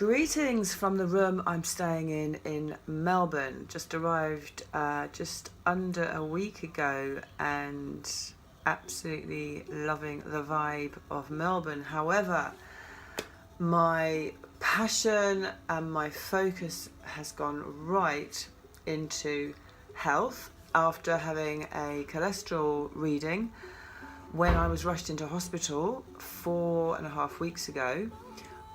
Greetings from the room I'm staying in Melbourne. Just arrived just under a week ago and absolutely loving the vibe of Melbourne. However, my passion and my focus has gone right into health after having a cholesterol reading when I was rushed into hospital 4.5 weeks ago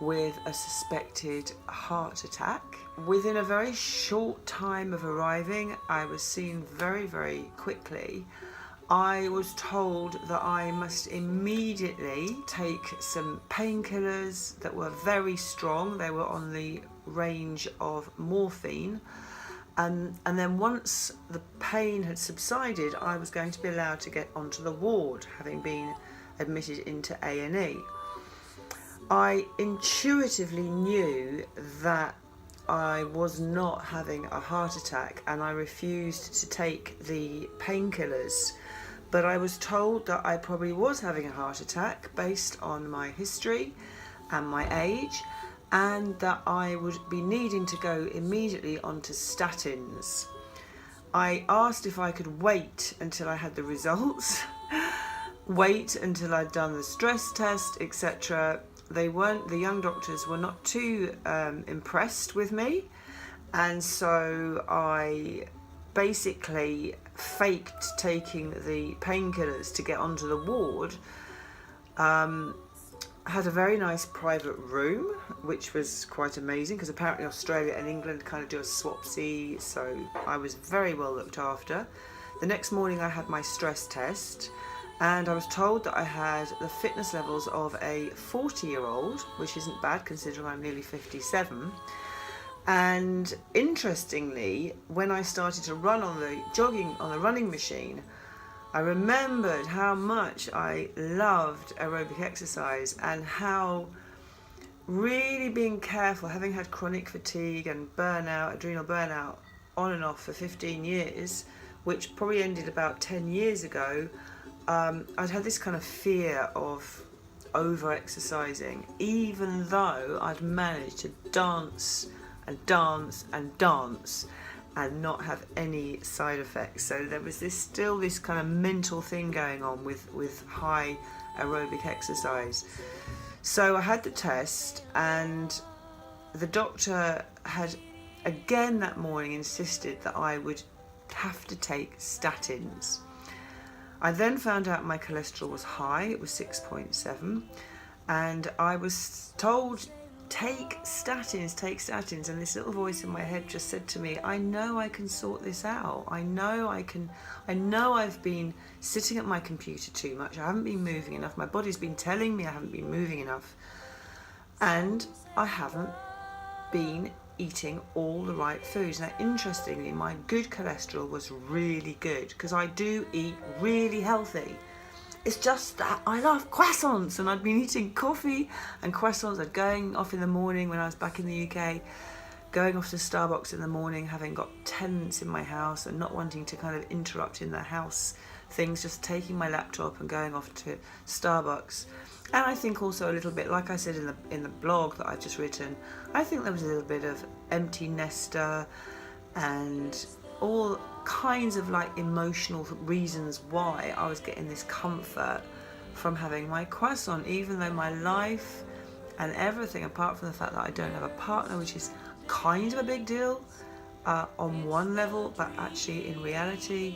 with a suspected heart attack. Within a very short time of arriving, I was seen very, very quickly. I was told that I must immediately take some painkillers that were very strong. They were on the range of morphine. And then once the pain had subsided, I was going to be allowed to get onto the ward, having been admitted into A&E. I intuitively knew that I was not having a heart attack and I refused to take the painkillers, but I was told that I probably was having a heart attack based on my history and my age, and that I would be needing to go immediately onto statins. I asked if I could wait until I had the results, wait until I'd done the stress test, etc. The young doctors were not too impressed with me, and so I basically faked taking the painkillers to get onto the ward. Had a very nice private room, which was quite amazing because apparently Australia and England kind of do a swapsy, so I was very well looked after. The next morning I had my stress test, and I was told that I had the fitness levels of a 40-year-old, which isn't bad considering I'm nearly 57. And interestingly, when I started to run on the running machine, I remembered how much I loved aerobic exercise and how really being careful, having had chronic fatigue and burnout, adrenal burnout on and off for 15 years, which probably ended about 10 years ago, I'd had this kind of fear of over-exercising, even though I'd managed to dance and dance and dance and not have any side effects. So there was still this kind of mental thing going on with high aerobic exercise. So I had the test, and the doctor had again that morning insisted that I would have to take statins. I then found out my cholesterol was high, it was 6.7, and I was told, take statins, and this little voice in my head just said to me, I know I can sort this out. I know I've been sitting at my computer too much, I haven't been moving enough, my body's been telling me I haven't been moving enough, and I haven't been eating all the right foods. Now interestingly, my good cholesterol was really good because I do eat really healthy. It's just that I love croissants, and I'd been eating coffee and croissants. I'd going off in the morning when I was back in the UK, going off to Starbucks in the morning, having got tenants in my house and not wanting to kind of interrupt in the house things, just taking my laptop and going off to Starbucks. And I think also a little bit, like I said in the blog that I've just written, I think there was a little bit of empty nester and all kinds of like emotional reasons why I was getting this comfort from having my croissant, even though my life and everything, apart from the fact that I don't have a partner, which is kind of a big deal on one level, but actually in reality,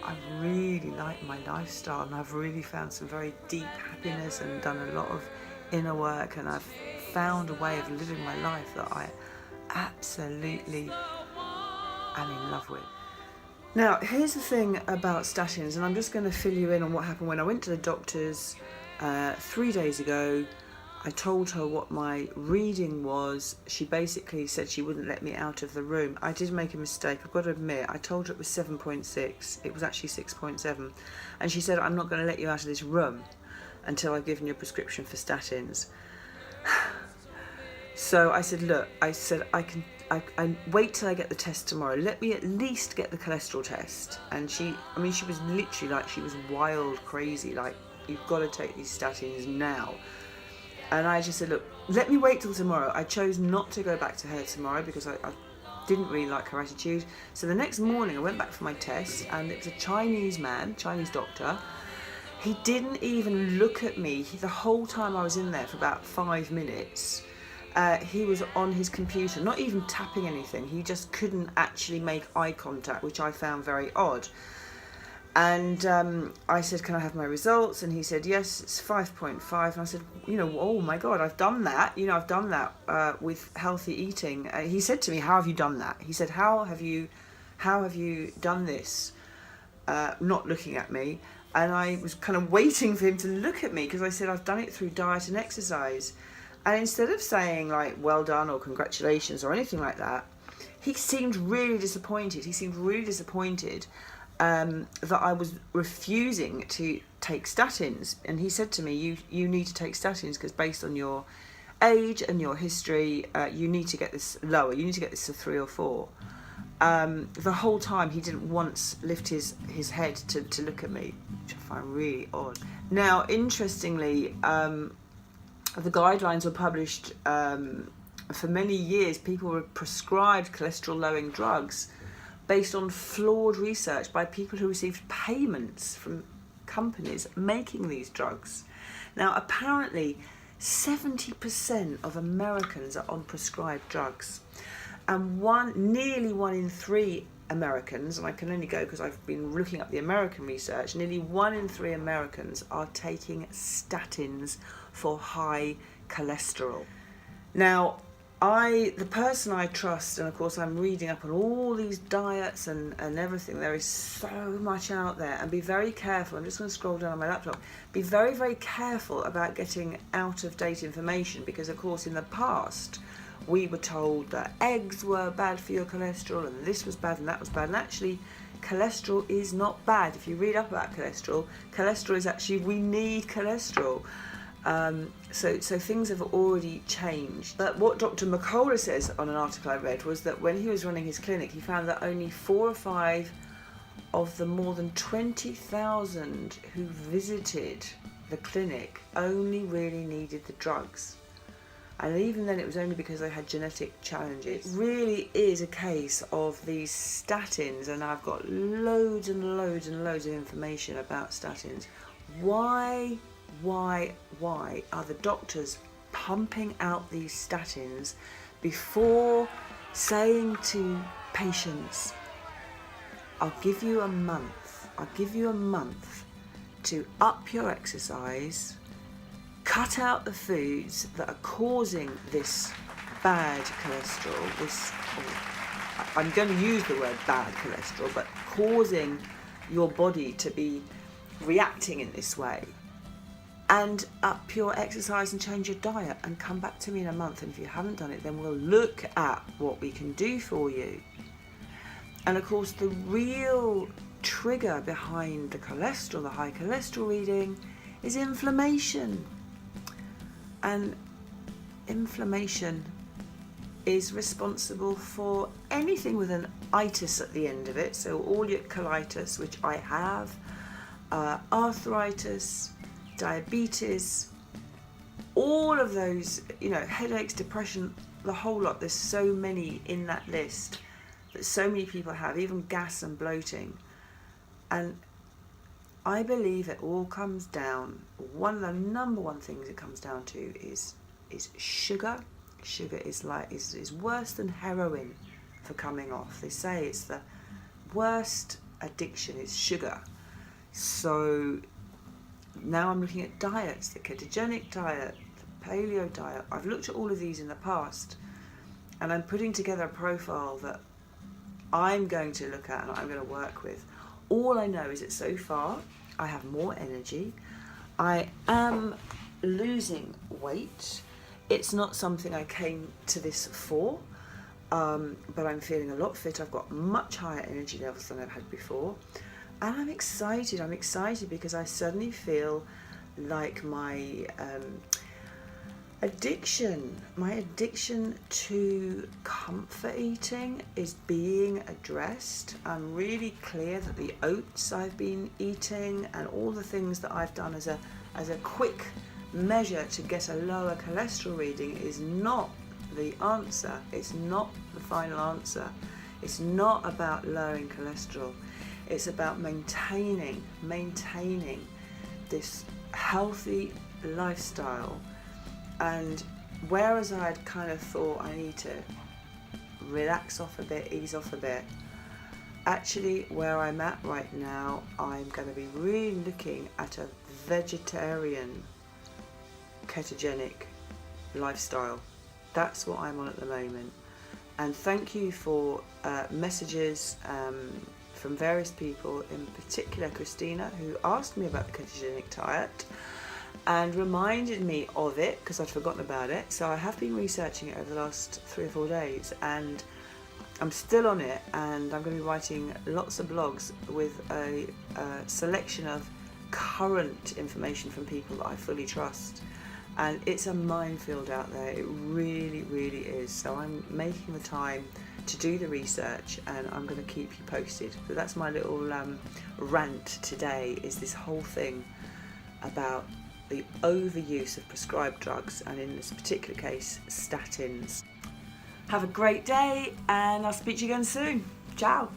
I really like my lifestyle, and I've really found some very deep happiness and done a lot of inner work, and I've found a way of living my life that I absolutely am in love with. Now, here's the thing about statins, and I'm just going to fill you in on what happened when I went to the doctors 3 days ago. I told her what my reading was. She basically said she wouldn't let me out of the room. I did make a mistake, I've got to admit. I told her it was 7.6. It was actually 6.7. And she said, I'm not going to let you out of this room until I've given you a prescription for statins. So I said, look, I wait till I get the test tomorrow. Let me at least get the cholesterol test. And she was literally like, she was wild crazy. Like, you've got to take these statins now. And I just said, look, let me wait till tomorrow. I chose not to go back to her tomorrow because I didn't really like her attitude. So the next morning I went back for my test, and it was a Chinese doctor. He didn't even look at me. The whole time I was in there for about 5 minutes, he was on his computer, not even tapping anything. He just couldn't actually make eye contact, which I found very odd. And I said, can I have my results? And he said, yes, it's 5.5. And I said, oh my God, I've done that. I've done that with healthy eating. He said to me, how have you done that? He said, how have you done this? Not looking at me. And I was kind of waiting for him to look at me, because I said, I've done it through diet and exercise. And instead of saying like, well done or congratulations or anything like that, he seemed really disappointed. That I was refusing to take statins. And he said to me, you need to take statins because based on your age and your history, you need to get this lower. You need to get this to 3 or 4. The whole time he didn't once lift his head to look at me, which I find really odd. Now, interestingly, the guidelines were published for many years. People were prescribed cholesterol-lowering drugs based on flawed research by people who received payments from companies making these drugs. Now, apparently, 70% of Americans are on prescribed drugs. And nearly 1 in 3 Americans, and I can only go because I've been looking up the American research, nearly 1 in 3 Americans are taking statins for high cholesterol. Now, the person I trust, and of course I'm reading up on all these diets and everything, there is so much out there, and be very careful. I'm just going to scroll down on my laptop. Be very, very careful about getting out-of-date information, because of course in the past we were told that eggs were bad for your cholesterol, and this was bad and that was bad, and actually cholesterol is not bad. If you read up about cholesterol is actually, we need cholesterol. So things have already changed. But what Dr. McCullough says on an article I read was that when he was running his clinic, he found that only 4 or 5 of the more than 20,000 who visited the clinic only really needed the drugs. And even then it was only because they had genetic challenges. It really is a case of these statins, and I've got loads and loads and loads of information about statins. Why are the doctors pumping out these statins before saying to patients, I'll give you a month to up your exercise, cut out the foods that are causing this bad cholesterol, I'm going to use the word bad cholesterol, but causing your body to be reacting in this way, and up your exercise and change your diet, and come back to me in a month, and if you haven't done it, then we'll look at what we can do for you. And of course the real trigger behind the cholesterol, the high cholesterol reading, is inflammation. And inflammation is responsible for anything with an itis at the end of it. So all your colitis, which I have, arthritis, diabetes, all of those, headaches, depression, the whole lot. There's so many in that list that so many people have, even gas and bloating. And I believe it all comes down, one of the number one things it comes down to is sugar. Sugar is worse than heroin for coming off. They say it's the worst addiction is sugar. So now I'm looking at diets, the ketogenic diet, the paleo diet. I've looked at all of these in the past, and I'm putting together a profile that I'm going to look at and I'm going to work with. All I know is that so far I have more energy. I am losing weight. It's not something I came to this for, but I'm feeling a lot fitter. I've got much higher energy levels than I've had before. And I'm excited. I'm excited because I suddenly feel like my addiction to comfort eating is being addressed. I'm really clear that the oats I've been eating and all the things that I've done as a quick measure to get a lower cholesterol reading is not the answer. It's not the final answer. It's not about lowering cholesterol. It's about maintaining this healthy lifestyle. And whereas I'd kind of thought I need to relax off a bit, ease off a bit, actually where I'm at right now, I'm going to be really looking at a vegetarian ketogenic lifestyle. That's what I'm on at the moment. And thank you for messages from various people, in particular Christina, who asked me about the ketogenic diet and reminded me of it because I'd forgotten about it. So I have been researching it over the last 3 or 4 days, and I'm still on it, and I'm going to be writing lots of blogs with a selection of current information from people that I fully trust. And it's a minefield out there, it really, really is. So I'm making the time to do the research, and I'm going to keep you posted. So that's my little rant today, is this whole thing about the overuse of prescribed drugs, and in this particular case, statins. Have a great day, and I'll speak to you again soon. Ciao.